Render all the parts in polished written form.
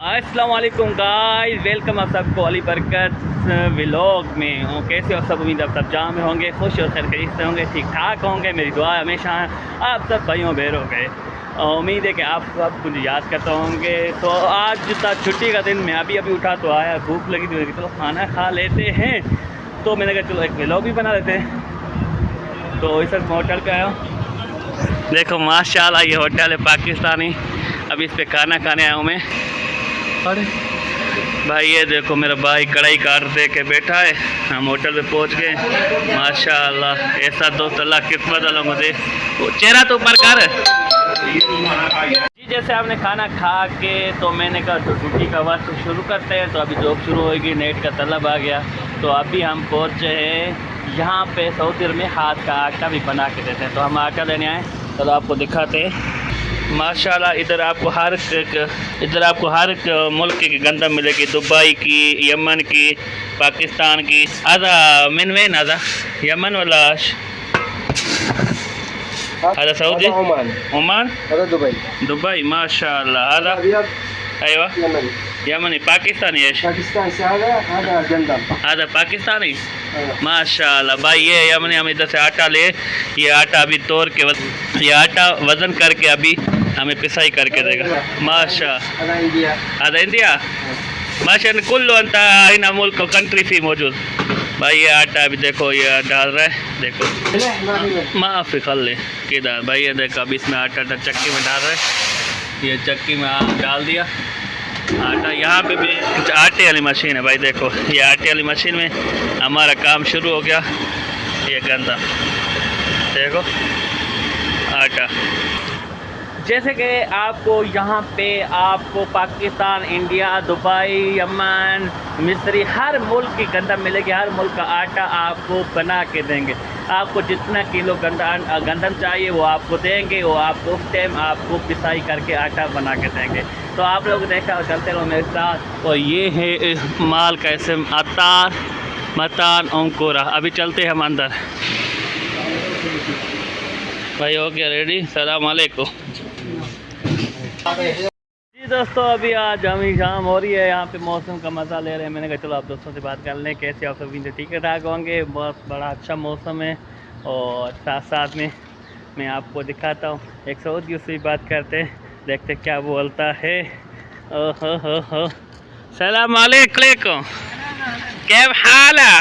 अस्सलाम वालेकुम guys, welcome आप सबको अली बरकत व्लॉग में। कैसे हो सब? उम्मीद आप सब जहाँ में होंगे, खुश और खैर खरीद से होंगे, ठीक ठाक होंगे। मेरी दुआ हमेशा आप सब भाइयों बहनों पे उम्मीद है कि आप सब कुछ याद करते होंगे। तो आज था छुट्टी का दिन, मैं अभी उठा तो आया, भूख लगी थी, चलो खाना खा लेते हैं। तो मैंने कहा चलो एक व्लॉग भी बना लेते हैं। तो इस वक्त होटल पे आया हूँ। देखो माशाल्लाह ये होटल है पाकिस्तानी। अभी इस पर खाना खाने आया हूँ मैं। अरे भाई ये देखो मेरा भाई कढ़ाई काट दे के बैठा है। हम होटल पे पहुंच गए माशाल्लाह। ऐसा दोस्त अल्लाह किस्मत वालों को दे। वो चेहरा तो ऊपर कर जी। जैसे आपने खाना खा के तो मैंने कहा तो छुट्टी का वक्त शुरू करते हैं। तो अभी जॉब शुरू होगी, नेट का तलब आ गया। तो अभी हम पहुँचे हैं यहाँ पे सऊदी अरब में हाथ का आटा भी बना के देते हैं। तो हम आटा लेने आए, तो आपको दिखाते हैं माशाल्लाह। इधर आपको हर एक मुल्क की गंदम मिलेगी। दुबई की, यमन की, पाकिस्तान की। आधा मिन वैन आधा यमन वाला आधा सऊदी ओमान आधा दुबई माशाल्लाह। आधा अयवा यमनी पाकिस्तानी है। पाकिस्तान से आधा गंदम आधा पाकिस्तानी माशाल्लाह। भाई ये यमनी हम इधर से आटा ले, ये आटा अभी तोड़ के ये आटा वज़न करके अभी हमें पिसाई करके देगा माशा। आधा इंडिया माशा कुल्लू अंत इन मुल्क कंट्री फी मौजूद। भाई ये आटा अभी देखो ये डाल रहा है, देखो माफ़ी खल किधर भाई। ये देखो अभी इसमें आटा चक्की में डाल रहा है। ये चक्की में डाल दिया आटा। यहाँ पे भी आटे वाली मशीन है भाई। देखो ये आटे वाली मशीन में हमारा काम शुरू हो गया। ये गंदा देखो आटा। जैसे कि आपको यहाँ पे आपको पाकिस्तान, इंडिया, दुबई, यमन, मिस्री हर मुल्क की गंदम मिलेगी। हर मुल्क का आटा आपको बना के देंगे। आपको जितना किलो गंदम चाहिए वो आपको देंगे। वो आपको उस टाइम आपको पिसाई करके आटा बना के देंगे। तो आप लोग देखा चलते रहो मेरे साथ। और ये है माल का इसम अतार मतान ओंकोरा। अभी चलते हैं हम अंदर। भाई हो गया रेडी? सलाम अलैकुम जी दोस्तों। अभी आज हमें शाम हो रही है, यहाँ पे मौसम का मज़ा ले रहे हैं। मैंने कहा चलो आप दोस्तों से बात कर लें, कैसे आप सभी ठीक ठाक होंगे। बहुत बड़ा अच्छा मौसम है। और साथ साथ में मैं आपको दिखाता हूँ एक सऊदी, उससे बात करते हैं, देखते क्या बोलता है। ओहो हो सलाम अलैकुम, कैफ हाल है?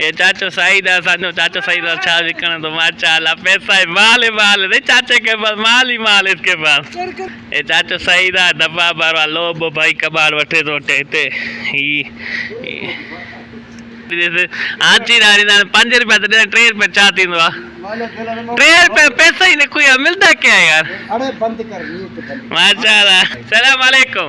ये चाचो सईद है, सानो चाचो सईद अच्छा विकन तो माशाल्लाह पैसा है, माल ही माल है। चाचे के पास माल ही माल है इसके पास। ये चाचो सईद है दबा बार लोब भाई कबाड़ वठे तो टेते ही आची नारी ना 5 रुपया तो ट्रेन पे चाहती दो। ट्रेन पे पैसा ही नहीं कोई मिलता क्या यार? अरे बंद कर माशाल्लाह। सलाम अलैकुम,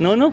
नूनू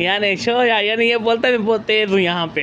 यानी शो यानी ये बोलता मैं बहुत तेज हूँ यहाँ पे।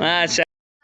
माशा।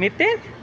200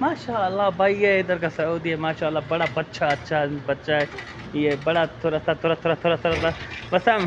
माशाल्लाह। भाई ये इधर का सऊदी है माशाल्लाह। बड़ा अच्छा बच्चा है ये। बड़ा थोड़ा सा बस हम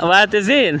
91.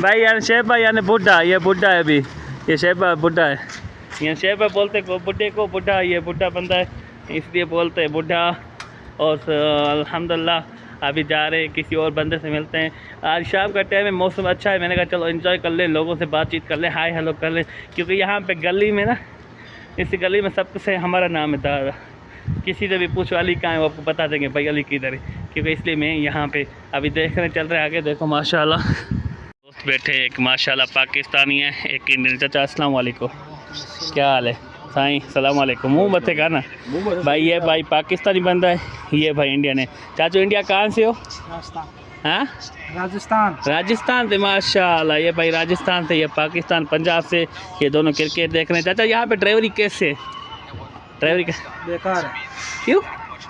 भाई यानी शेबा यानी बुढ़ा। ये बुढ़ा है अभी ये शहबा बुढ़ा है, यहाँ शहबा बोलते को बुढ़े को बुढ़ा, ये बुढ़ा बंदा है इसलिए बोलते हैं बुढ़ा। और अल्हम्दुलिल्लाह अभी जा रहे हैं, किसी और बंदे से मिलते हैं। आज शाम का टाइम है, मौसम अच्छा है, मैंने कहा चलो एंजॉय कर लें, लोगों से बातचीत कर लें, हाय हेलो कर लें, क्योंकि यहाँ पे गली में ना, इस गली में सबसे हमारा नाम है दादा। किसी से भी पूछो अली कहाँ है, वो आपको बता देंगे भाई अली किधर है, क्योंकि इसलिए मैं यहाँ पे अभी देख रहे चल रहे आगे। देखो माशाल्लाह दोस्त बैठे, एक माशाल्लाह पाकिस्तानी है, एक इंडियन। चाचा अस्सलाम वालेकुम, क्या हाल है? साईं सलाम वालेकुम। मुँह मत का ना भाई, ये भाई पाकिस्तानी बंदा है, ये भाई इंडियन है। चाचू इंडिया कहाँ से हो? हाँ राजस्थान। राजस्थान से, माशाल्लाह ये भाई राजस्थान से, ये पाकिस्तान पंजाब से, ये दोनों क्रिकेट देख रहे हैं। चाचा यहाँ पे ड्राइवरी कैसे है? ड्राइवरी बेकार है, क्यों?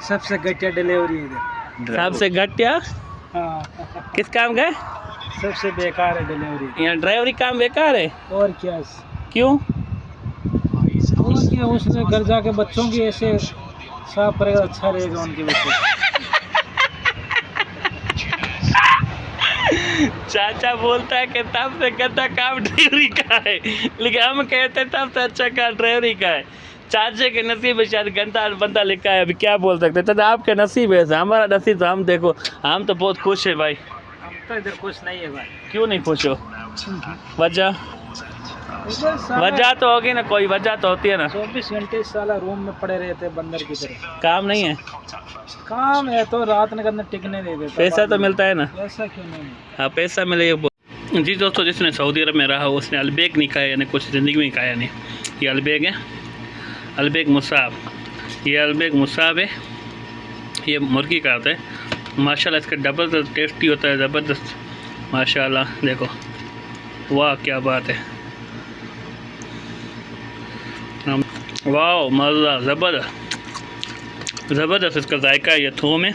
सबसे घटिया डिलीवरी इधर। सबसे घटिया? हाँ, किस काम का है? सबसे बेकार है डिलीवरी। यहाँ ड्राइवरी काम बेकार है? और क्या? क्यों? और क्या, उसने घर जाके बच्चों की ऐसे साफ करेगा, अच्छा रहेगा उनके बच्चे। चाचा बोलता है कि तब से गंदा काम ड्राइवरी का है, लेकिन हम कहते हैं तब से अच्छा काम ड्राइवरी का है। चाचे के नसीब में शायद गंदा बंदा लिखा है, अभी क्या बोल सकते हैं। चाचा आपके नसीब है, हमारा नसीब तो हम देखो, हम तो बहुत खुश है भाई। हम तो इधर खुश नहीं है भाई। क्यों नहीं खुश हो? वजह? वजह तो होगी ना, कोई वजह तो होती है ना। 24 घंटे साला रूम में पड़े रहते बंदर की तरह। काम नहीं है? काम है तो रात में करने टिकने दे देते। पैसा तो मिलता है ना? पैसा क्यों नहीं? हाँ पैसा मिले। जी दोस्तों, जिसने सऊदी अरब में रहा उसने अलबेग नहीं खाया, यानी कुछ ज़िंदगी में खाया नहीं। ये अलबेग है, अलबेग मुसाब, ये अलबेग मुसाब है, ये मुर्गी का आता है। माशाल्लाह इसका डबल टेस्टी होता है, ज़बरदस्त माशाल्लाह। देखो वाह क्या बात है, वाह मज़ा, ज़बरदस्त ज़बरदस्त इसका जायका है। ये थूम है,